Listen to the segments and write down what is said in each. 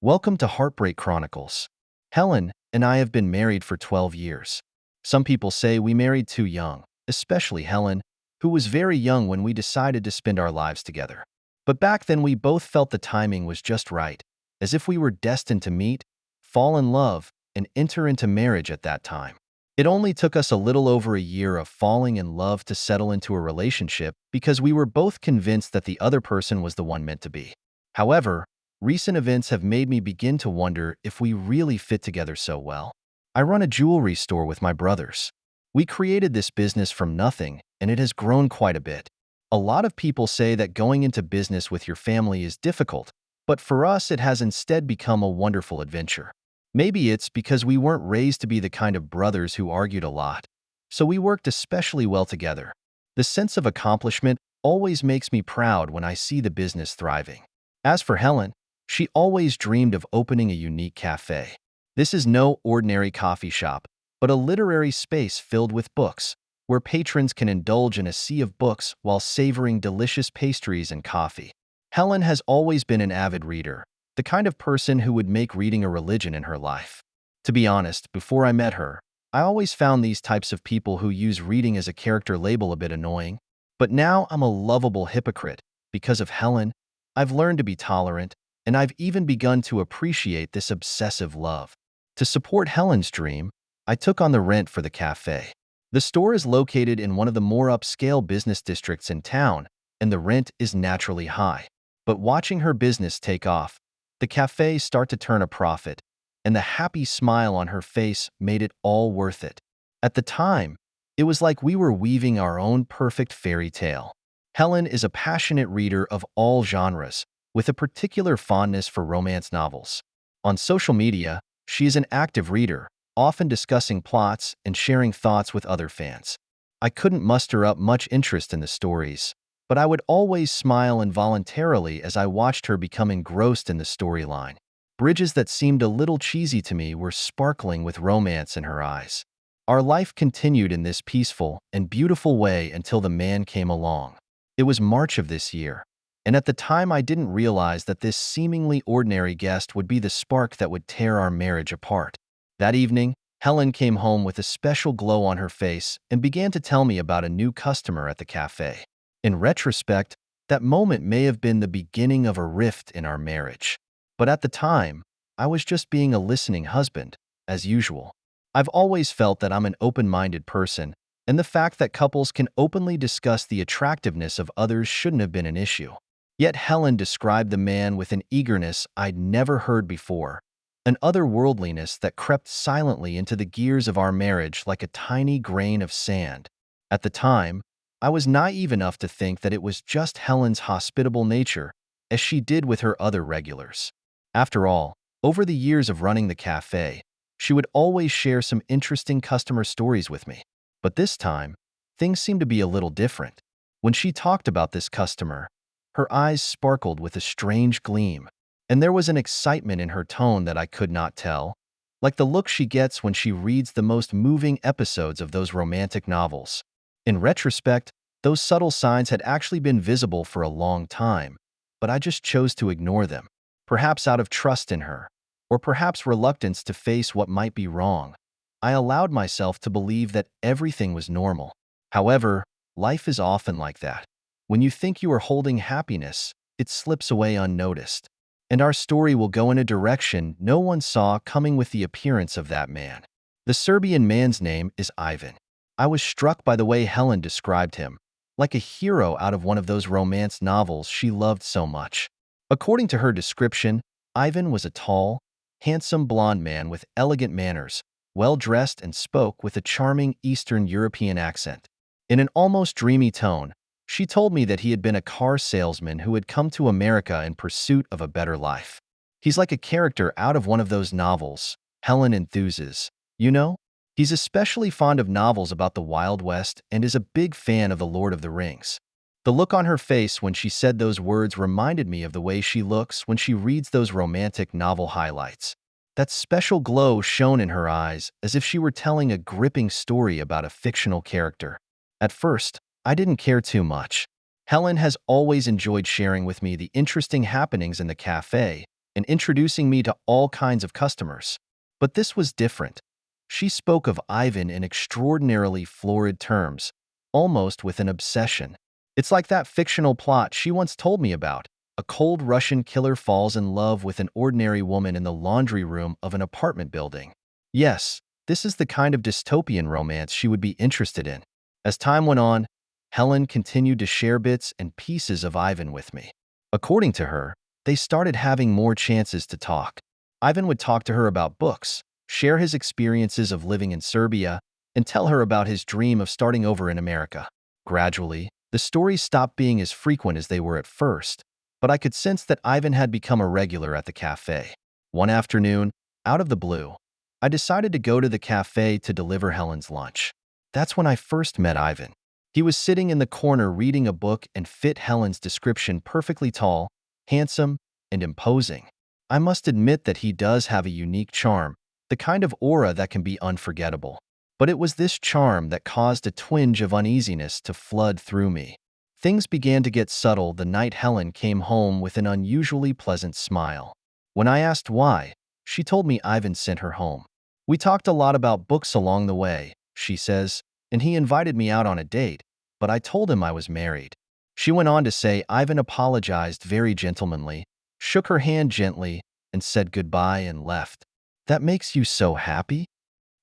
Welcome to Heartbreak Chronicles. Helen and I have been married for 12 years. Some people say we married too young, especially Helen, who was very young when we decided to spend our lives together. But back then we both felt the timing was just right, as if we were destined to meet, fall in love, and enter into marriage at that time. It only took us a little over a year of falling in love to settle into a relationship because we were both convinced that the other person was the one meant to be. However, recent events have made me begin to wonder if we really fit together so well. I run a jewelry store with my brothers. We created this business from nothing, and it has grown quite a bit. A lot of people say that going into business with your family is difficult, but for us it has instead become a wonderful adventure. Maybe it's because we weren't raised to be the kind of brothers who argued a lot, so we worked especially well together. The sense of accomplishment always makes me proud when I see the business thriving. As for Helen, she always dreamed of opening a unique cafe. This is no ordinary coffee shop, but a literary space filled with books, where patrons can indulge in a sea of books while savoring delicious pastries and coffee. Helen has always been an avid reader, the kind of person who would make reading a religion in her life. To be honest, before I met her, I always found these types of people who use reading as a character label a bit annoying. But now I'm a lovable hypocrite. Because of Helen, I've learned to be tolerant, and I've even begun to appreciate this obsessive love. To support Helen's dream, I took on the rent for the cafe. The store is located in one of the more upscale business districts in town, and the rent is naturally high. But watching her business take off, the cafe start to turn a profit, and the happy smile on her face made it all worth it. At the time, it was like we were weaving our own perfect fairy tale. Helen is a passionate reader of all genres, with a particular fondness for romance novels. On social media, she is an active reader, often discussing plots and sharing thoughts with other fans. I couldn't muster up much interest in the stories, but I would always smile involuntarily as I watched her become engrossed in the storyline. Bridges that seemed a little cheesy to me were sparkling with romance in her eyes. Our life continued in this peaceful and beautiful way until the man came along. It was March of this year, and at the time I didn't realize that this seemingly ordinary guest would be the spark that would tear our marriage apart. That evening, Helen came home with a special glow on her face and began to tell me about a new customer at the cafe. In retrospect, that moment may have been the beginning of a rift in our marriage. But at the time, I was just being a listening husband, as usual. I've always felt that I'm an open-minded person, and the fact that couples can openly discuss the attractiveness of others shouldn't have been an issue. Yet Helen described the man with an eagerness I'd never heard before, an otherworldliness that crept silently into the gears of our marriage like a tiny grain of sand. At the time, I was naive enough to think that it was just Helen's hospitable nature, as she did with her other regulars. After all, over the years of running the cafe, she would always share some interesting customer stories with me. But this time, things seemed to be a little different. When she talked about this customer, her eyes sparkled with a strange gleam, and there was an excitement in her tone that I could not tell, like the look she gets when she reads the most moving episodes of those romantic novels. In retrospect, those subtle signs had actually been visible for a long time, but I just chose to ignore them, perhaps out of trust in her, or perhaps reluctance to face what might be wrong. I allowed myself to believe that everything was normal. However, life is often like that. When you think you are holding happiness, it slips away unnoticed. And our story will go in a direction no one saw coming with the appearance of that man. The Serbian man's name is Ivan. I was struck by the way Helen described him, like a hero out of one of those romance novels she loved so much. According to her description, Ivan was a tall, handsome blonde man with elegant manners, well-dressed and spoke with a charming Eastern European accent. In an almost dreamy tone, she told me that he had been a car salesman who had come to America in pursuit of a better life. He's like a character out of one of those novels, Helen enthuses. You know? He's especially fond of novels about the Wild West and is a big fan of The Lord of the Rings. The look on her face when she said those words reminded me of the way she looks when she reads those romantic novel highlights. That special glow shone in her eyes as if she were telling a gripping story about a fictional character. At first, I didn't care too much. Helen has always enjoyed sharing with me the interesting happenings in the cafe, and introducing me to all kinds of customers. But this was different. She spoke of Ivan in extraordinarily florid terms, almost with an obsession. It's like that fictional plot she once told me about. A cold Russian killer falls in love with an ordinary woman in the laundry room of an apartment building. Yes, this is the kind of dystopian romance she would be interested in. As time went on, Helen continued to share bits and pieces of Ivan with me. According to her, they started having more chances to talk. Ivan would talk to her about books, share his experiences of living in Serbia, and tell her about his dream of starting over in America. Gradually, the stories stopped being as frequent as they were at first, but I could sense that Ivan had become a regular at the cafe. One afternoon, out of the blue, I decided to go to the cafe to deliver Helen's lunch. That's when I first met Ivan. He was sitting in the corner reading a book and fit Helen's description perfectly: tall, handsome, and imposing. I must admit that he does have a unique charm, the kind of aura that can be unforgettable. But it was this charm that caused a twinge of uneasiness to flood through me. Things began to get subtle the night Helen came home with an unusually pleasant smile. When I asked why, she told me Ivan sent her home. "We talked a lot about books along the way," she says, "and he invited me out on a date, but I told him I was married." She went on to say Ivan apologized very gentlemanly, shook her hand gently, and said goodbye and left. "That makes you so happy?"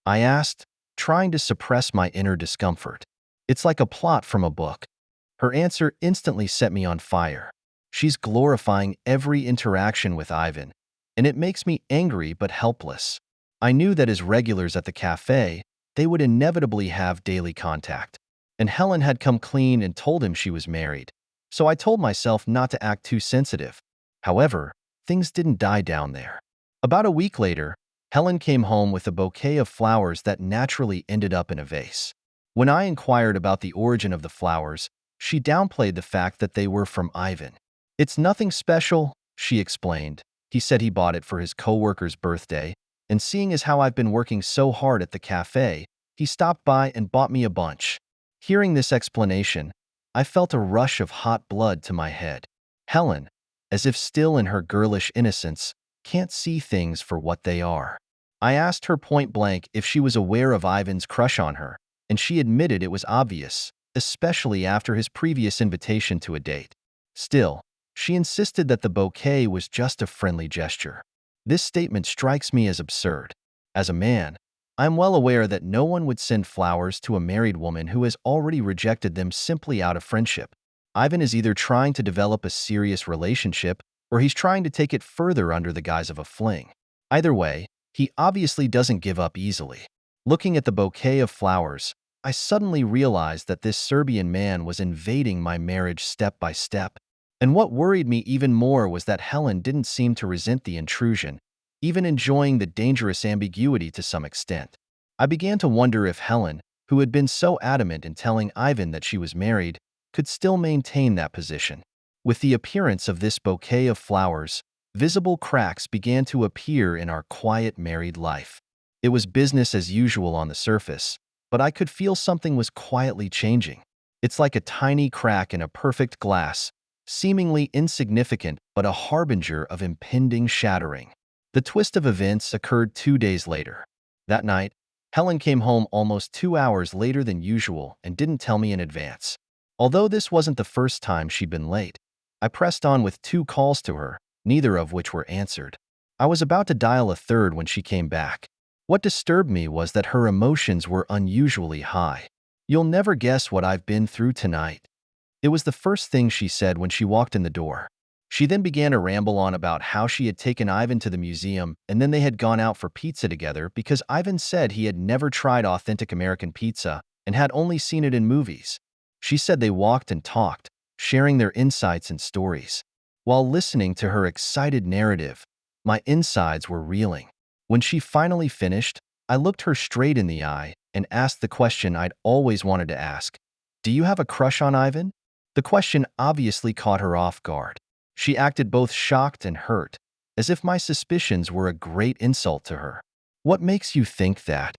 I asked, trying to suppress my inner discomfort. "It's like a plot from a book." Her answer instantly set me on fire. She's glorifying every interaction with Ivan, and it makes me angry but helpless. I knew that as regulars at the cafe, they would inevitably have daily contact. And Helen had come clean and told him she was married, so I told myself not to act too sensitive. However, things didn't die down there. About a week later, Helen came home with a bouquet of flowers that naturally ended up in a vase. When I inquired about the origin of the flowers, she downplayed the fact that they were from Ivan. "It's nothing special," she explained. "He said he bought it for his coworker's birthday, and seeing as how I've been working so hard at the cafe, he stopped by and bought me a bunch." Hearing this explanation, I felt a rush of hot blood to my head. Helen, as if still in her girlish innocence, can't see things for what they are. I asked her point blank if she was aware of Ivan's crush on her, and she admitted it was obvious, especially after his previous invitation to a date. Still, she insisted that the bouquet was just a friendly gesture. This statement strikes me as absurd. As a man, I'm well aware that no one would send flowers to a married woman who has already rejected them simply out of friendship. Ivan is either trying to develop a serious relationship or he's trying to take it further under the guise of a fling. Either way, he obviously doesn't give up easily. Looking at the bouquet of flowers, I suddenly realized that this Serbian man was invading my marriage step by step. And what worried me even more was that Helen didn't seem to resent the intrusion, even enjoying the dangerous ambiguity to some extent. I began to wonder if Helen, who had been so adamant in telling Ivan that she was married, could still maintain that position. With the appearance of this bouquet of flowers, visible cracks began to appear in our quiet married life. It was business as usual on the surface, but I could feel something was quietly changing. It's like a tiny crack in a perfect glass, seemingly insignificant but a harbinger of impending shattering. The twist of events occurred 2 days later. That night, Helen came home almost 2 hours later than usual and didn't tell me in advance. Although this wasn't the first time she'd been late, I pressed on with 2 calls to her, neither of which were answered. I was about to dial a third when she came back. What disturbed me was that her emotions were unusually high. "You'll never guess what I've been through tonight." It was the first thing she said when she walked in the door. She then began to ramble on about how she had taken Ivan to the museum and then they had gone out for pizza together because Ivan said he had never tried authentic American pizza and had only seen it in movies. She said they walked and talked, sharing their insights and stories. While listening to her excited narrative, my insides were reeling. When she finally finished, I looked her straight in the eye and asked the question I'd always wanted to ask. "Do you have a crush on Ivan?" The question obviously caught her off guard. She acted both shocked and hurt, as if my suspicions were a great insult to her. "What makes you think that?"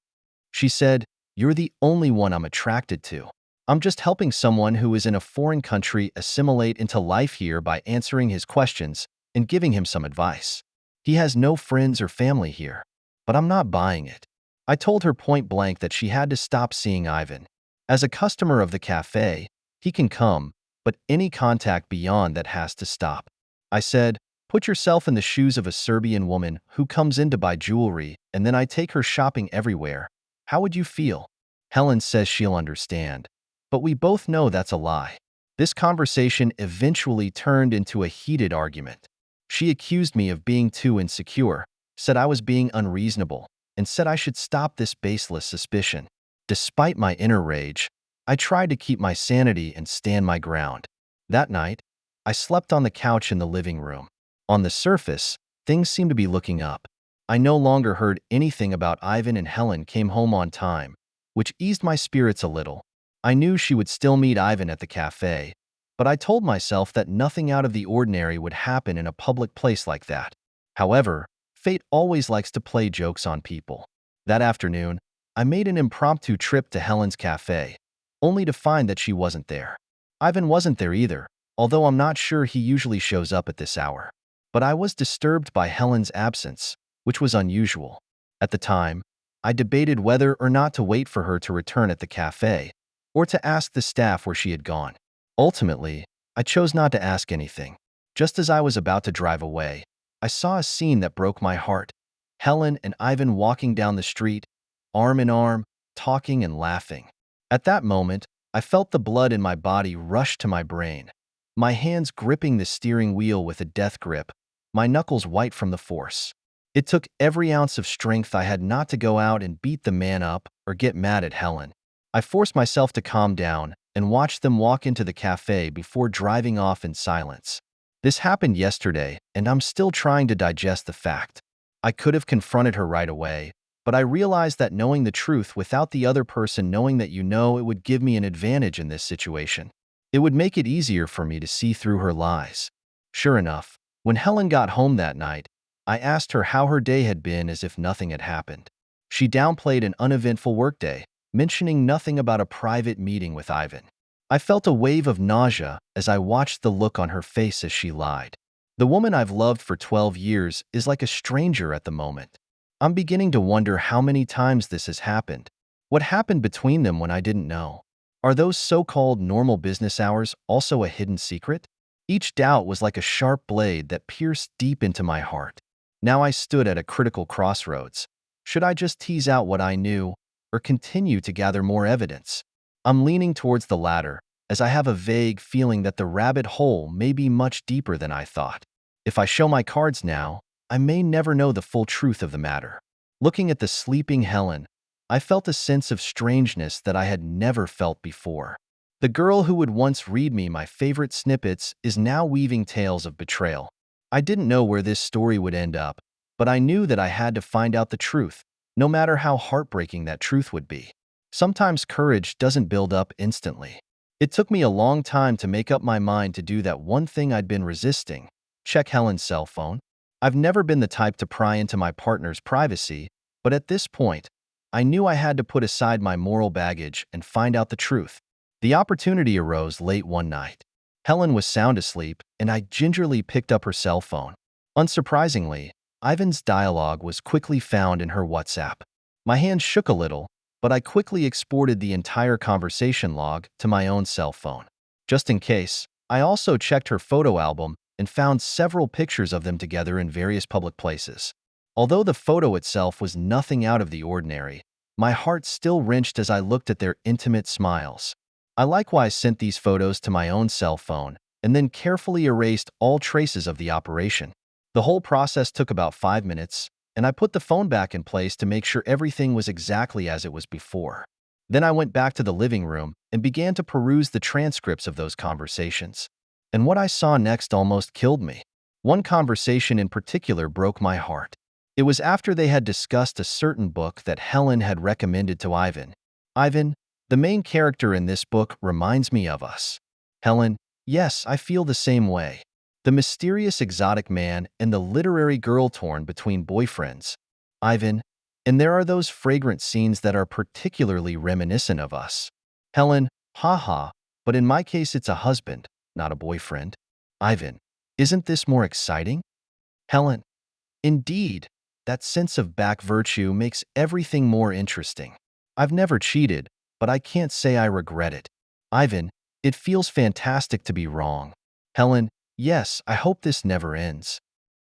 She said, "You're the only one I'm attracted to. I'm just helping someone who is in a foreign country assimilate into life here by answering his questions and giving him some advice." He has no friends or family here. But I'm not buying it. I told her point blank that she had to stop seeing Ivan. As a customer of the cafe, he can come, but any contact beyond that has to stop. I said, put yourself in the shoes of a Serbian woman who comes in to buy jewelry and then I take her shopping everywhere. How would you feel? Helen says she'll understand. But we both know that's a lie. This conversation eventually turned into a heated argument. She accused me of being too insecure, said I was being unreasonable, and said I should stop this baseless suspicion. Despite my inner rage, I tried to keep my sanity and stand my ground. That night, I slept on the couch in the living room. On the surface, things seemed to be looking up. I no longer heard anything about Ivan and Helen came home on time, which eased my spirits a little. I knew she would still meet Ivan at the cafe, but I told myself that nothing out of the ordinary would happen in a public place like that. However, fate always likes to play jokes on people. That afternoon, I made an impromptu trip to Helen's cafe, only to find that she wasn't there. Ivan wasn't there either, although I'm not sure he usually shows up at this hour. But I was disturbed by Helen's absence, which was unusual. At the time, I debated whether or not to wait for her to return at the cafe, or to ask the staff where she had gone. Ultimately, I chose not to ask anything. Just as I was about to drive away, I saw a scene that broke my heart. Helen and Ivan walking down the street, arm in arm, talking and laughing. At that moment, I felt the blood in my body rush to my brain. My hands gripping the steering wheel with a death grip, my knuckles white from the force. It took every ounce of strength I had not to go out and beat the man up or get mad at Helen. I forced myself to calm down and watch them walk into the cafe before driving off in silence. This happened yesterday, and I'm still trying to digest the fact. I could have confronted her right away, but I realized that knowing the truth without the other person knowing that you know it would give me an advantage in this situation. It would make it easier for me to see through her lies. Sure enough, when Helen got home that night, I asked her how her day had been as if nothing had happened. She downplayed an uneventful workday, mentioning nothing about a private meeting with Ivan. I felt a wave of nausea as I watched the look on her face as she lied. The woman I've loved for 12 years is like a stranger at the moment. I'm beginning to wonder how many times this has happened. What happened between them when I didn't know? Are those so-called normal business hours also a hidden secret? Each doubt was like a sharp blade that pierced deep into my heart. Now I stood at a critical crossroads. Should I just tease out what I knew, or continue to gather more evidence? I'm leaning towards the latter, as I have a vague feeling that the rabbit hole may be much deeper than I thought. If I show my cards now, I may never know the full truth of the matter. Looking at the sleeping Helen, I felt a sense of strangeness that I had never felt before. The girl who would once read me my favorite snippets is now weaving tales of betrayal. I didn't know where this story would end up, but I knew that I had to find out the truth, no matter how heartbreaking that truth would be. Sometimes courage doesn't build up instantly. It took me a long time to make up my mind to do that one thing I'd been resisting: check Helen's cell phone. I've never been the type to pry into my partner's privacy, but at this point, I knew I had to put aside my moral baggage and find out the truth. The opportunity arose late one night. Helen was sound asleep, and I gingerly picked up her cell phone. Unsurprisingly, Ivan's dialogue was quickly found in her WhatsApp. My hand shook a little, but I quickly exported the entire conversation log to my own cell phone. Just in case, I also checked her photo album and found several pictures of them together in various public places. Although the photo itself was nothing out of the ordinary, my heart still wrenched as I looked at their intimate smiles. I likewise sent these photos to my own cell phone and then carefully erased all traces of the operation. The whole process took about 5 minutes, and I put the phone back in place to make sure everything was exactly as it was before. Then I went back to the living room and began to peruse the transcripts of those conversations. And what I saw next almost killed me. One conversation in particular broke my heart. It was after they had discussed a certain book that Helen had recommended to Ivan. Ivan, the main character in this book, reminds me of us. Helen, yes, I feel the same way. The mysterious exotic man and the literary girl torn between boyfriends. Ivan, and there are those fragrant scenes that are particularly reminiscent of us. Helen, haha, but in my case it's a husband, not a boyfriend. Ivan, isn't this more exciting? Helen, Indeed, that sense of back virtue makes everything more interesting. I've never cheated, but I can't say I regret it. Ivan, it feels fantastic to be wrong. Helen, yes, I hope this never ends.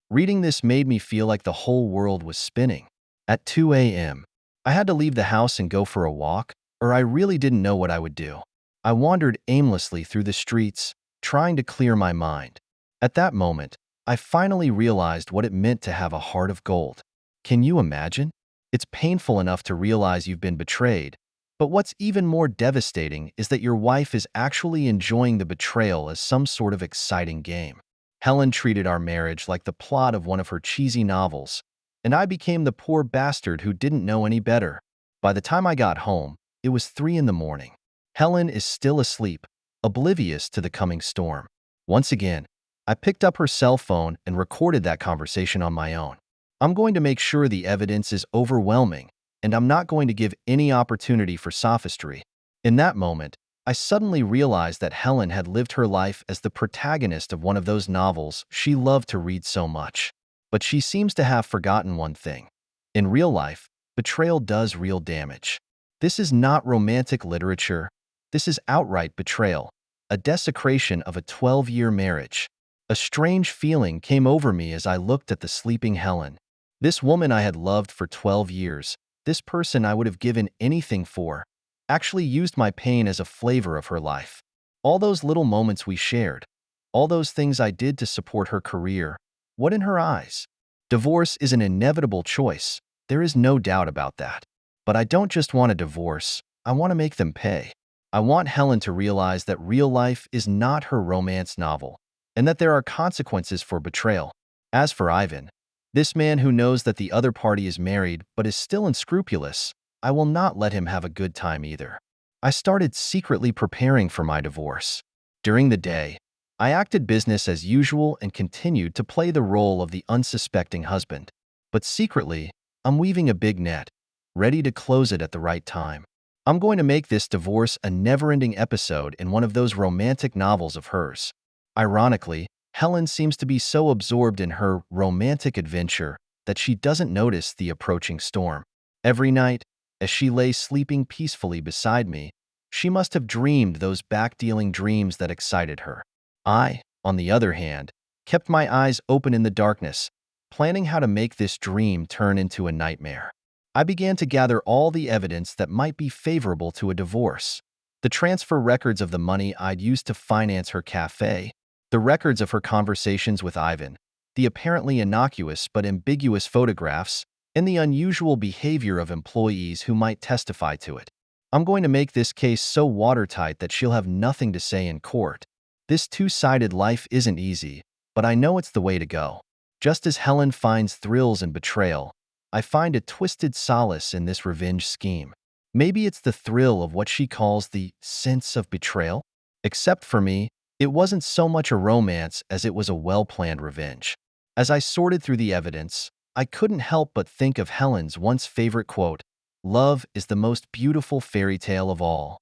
Reading this made me feel like the whole world was spinning. At 2 a.m., I had to leave the house and go for a walk, or I really didn't know what I would do. I wandered aimlessly through the streets, trying to clear my mind. At that moment, I finally realized what it meant to have a heart of gold. Can you imagine? It's painful enough to realize you've been betrayed, but what's even more devastating is that your wife is actually enjoying the betrayal as some sort of exciting game. Helen treated our marriage like the plot of one of her cheesy novels, and I became the poor bastard who didn't know any better. By the time I got home, it was 3 in the morning. Helen is still asleep, oblivious to the coming storm. Once again, I picked up her cell phone and recorded that conversation on my own. I'm going to make sure the evidence is overwhelming, and I'm not going to give any opportunity for sophistry. In that moment, I suddenly realized that Helen had lived her life as the protagonist of one of those novels she loved to read so much. But she seems to have forgotten one thing. In real life, betrayal does real damage. This is not romantic literature. This is outright betrayal, a desecration of a 12-year marriage. A strange feeling came over me as I looked at the sleeping Helen. This woman I had loved for 12 years, this person I would have given anything for, actually used my pain as a flavor of her life. All those little moments we shared, all those things I did to support her career, what in her eyes? Divorce is an inevitable choice. There is no doubt about that. But I don't just want a divorce. I want to make them pay. I want Helen to realize that real life is not her romance novel, and that there are consequences for betrayal. As for Ivan, this man who knows that the other party is married but is still unscrupulous, I will not let him have a good time either. I started secretly preparing for my divorce. During the day, I acted business as usual and continued to play the role of the unsuspecting husband. But secretly, I'm weaving a big net, ready to close it at the right time. I'm going to make this divorce a never-ending episode in one of those romantic novels of hers. Ironically, Helen seems to be so absorbed in her romantic adventure that she doesn't notice the approaching storm. Every night, as she lay sleeping peacefully beside me, she must have dreamed those back-dealing dreams that excited her. I, on the other hand, kept my eyes open in the darkness, planning how to make this dream turn into a nightmare. I began to gather all the evidence that might be favorable to a divorce. The transfer records of the money I'd used to finance her café, the records of her conversations with Ivan, the apparently innocuous but ambiguous photographs, and the unusual behavior of employees who might testify to it. I'm going to make this case so watertight that she'll have nothing to say in court. This two-sided life isn't easy, but I know it's the way to go. Just as Helen finds thrills in betrayal, I find a twisted solace in this revenge scheme. Maybe it's the thrill of what she calls the sense of betrayal? Except for me, it wasn't so much a romance as it was a well-planned revenge. As I sorted through the evidence, I couldn't help but think of Helen's once favorite quote, "Love is the most beautiful fairy tale of all."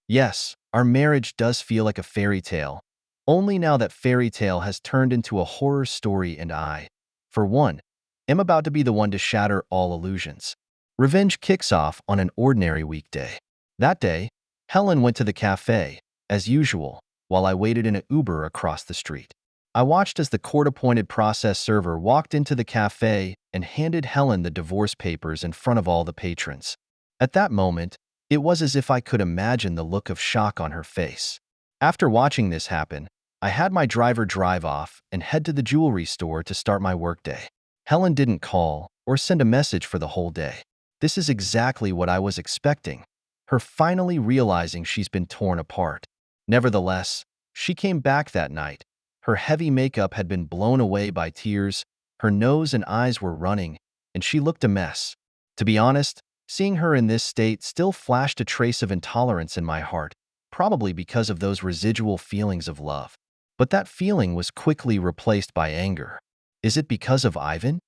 Yes, our marriage does feel like a fairy tale, only now that fairy tale has turned into a horror story and I, for one, am about to be the one to shatter all illusions. Revenge kicks off on an ordinary weekday. That day, Helen went to the cafe, as usual, while I waited in an Uber across the street. I watched as the court-appointed process server walked into the cafe and handed Helen the divorce papers in front of all the patrons. At that moment, it was as if I could imagine the look of shock on her face. After watching this happen, I had my driver drive off and head to the jewelry store to start my workday. Helen didn't call or send a message for the whole day. This is exactly what I was expecting, her finally realizing she's been torn apart. Nevertheless, she came back that night. Her heavy makeup had been blown away by tears, her nose and eyes were running, and she looked a mess. To be honest, seeing her in this state still flashed a trace of intolerance in my heart, probably because of those residual feelings of love. But that feeling was quickly replaced by anger. Is it because of Ivan?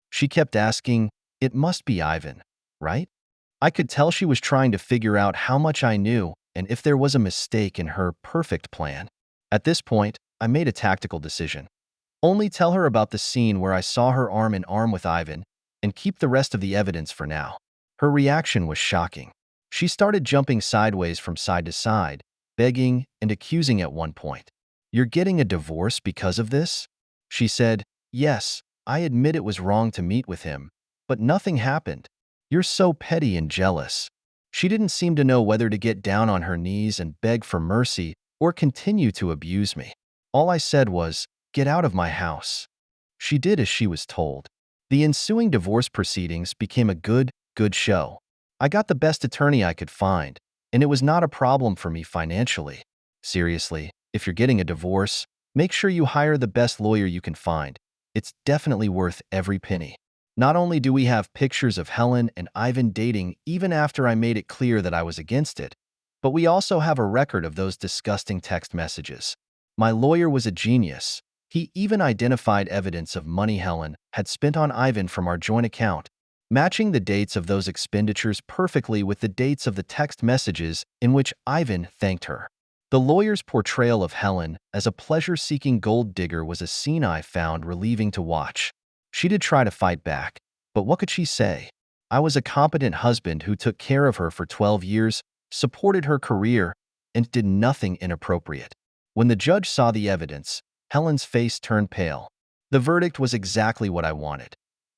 She kept asking, it must be Ivan, right? I could tell she was trying to figure out how much I knew and if there was a mistake in her perfect plan. At this point, I made a tactical decision. Only tell her about the scene where I saw her arm in arm with Ivan, and keep the rest of the evidence for now." Her reaction was shocking. She started jumping sideways from side to side, begging and accusing at one point. "You're getting a divorce because of this?" She said, "Yes, I admit it was wrong to meet with him, but nothing happened. You're so petty and jealous." She didn't seem to know whether to get down on her knees and beg for mercy or continue to abuse me. All I said was, "Get out of my house." She did as she was told. The ensuing divorce proceedings became a good show. I got the best attorney I could find, and it was not a problem for me financially. Seriously, if you're getting a divorce, make sure you hire the best lawyer you can find. It's definitely worth every penny. Not only do we have pictures of Helen and Ivan dating even after I made it clear that I was against it, but we also have a record of those disgusting text messages. My lawyer was a genius. He even identified evidence of money Helen had spent on Ivan from our joint account, matching the dates of those expenditures perfectly with the dates of the text messages in which Ivan thanked her. The lawyer's portrayal of Helen as a pleasure-seeking gold digger was a scene I found relieving to watch. She did try to fight back, but what could she say? I was a competent husband who took care of her for 12 years, supported her career, and did nothing inappropriate. When the judge saw the evidence, Helen's face turned pale. The verdict was exactly what I wanted.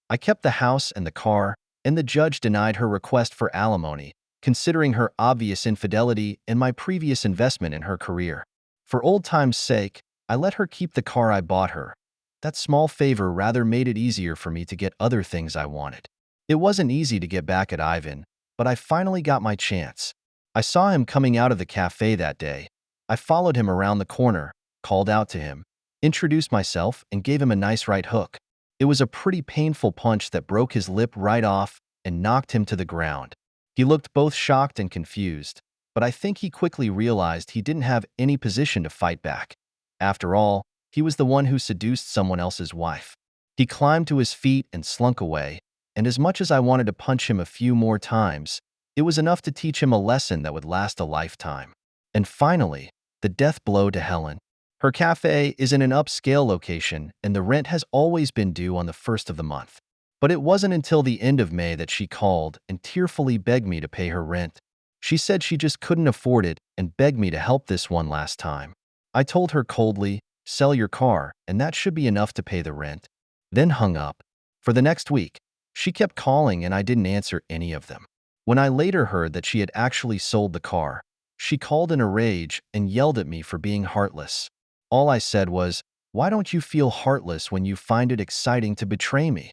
I kept the house and the car, and the judge denied her request for alimony, considering her obvious infidelity and my previous investment in her career. For old time's sake, I let her keep the car I bought her. That small favor rather made it easier for me to get other things I wanted. It wasn't easy to get back at Ivan, but I finally got my chance. I saw him coming out of the cafe that day. I followed him around the corner, called out to him, introduced myself, and gave him a nice right hook. It was a pretty painful punch that broke his lip right off and knocked him to the ground. He looked both shocked and confused, but I think he quickly realized he didn't have any position to fight back. After all, he was the one who seduced someone else's wife. He climbed to his feet and slunk away, and as much as I wanted to punch him a few more times, it was enough to teach him a lesson that would last a lifetime. And finally, the death blow to Helen. Her cafe is in an upscale location, and the rent has always been due on the first of the month. But it wasn't until the end of May that she called and tearfully begged me to pay her rent. She said she just couldn't afford it and begged me to help this one last time. I told her coldly, "Sell your car, and that should be enough to pay the rent," then hung up. For the next week, she kept calling and I didn't answer any of them. When I later heard that she had actually sold the car, she called in a rage and yelled at me for being heartless. All I said was, "Why don't you feel heartless when you find it exciting to betray me?"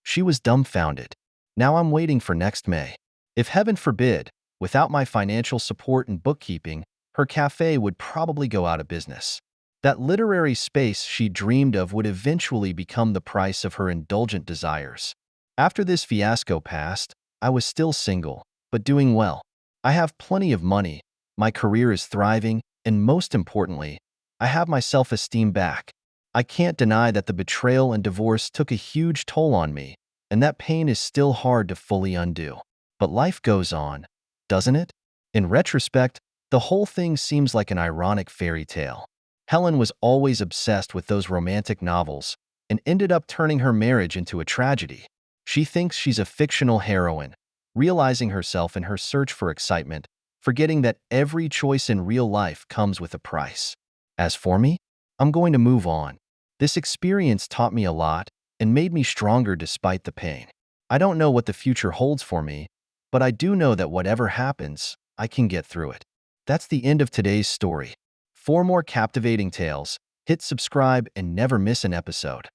She was dumbfounded. Now I'm waiting for next May. If heaven forbid, without my financial support and bookkeeping, her cafe would probably go out of business. That literary space she dreamed of would eventually become the price of her indulgent desires. After this fiasco passed, I was still single, but doing well. I have plenty of money, my career is thriving, and most importantly, I have my self-esteem back. I can't deny that the betrayal and divorce took a huge toll on me, and that pain is still hard to fully undo. But life goes on, doesn't it? In retrospect, the whole thing seems like an ironic fairy tale. Helen was always obsessed with those romantic novels and ended up turning her marriage into a tragedy. She thinks she's a fictional heroine, realizing herself in her search for excitement, forgetting that every choice in real life comes with a price. As for me, I'm going to move on. This experience taught me a lot and made me stronger despite the pain. I don't know what the future holds for me, but I do know that whatever happens, I can get through it. That's the end of today's story. For more captivating tales, hit subscribe and never miss an episode.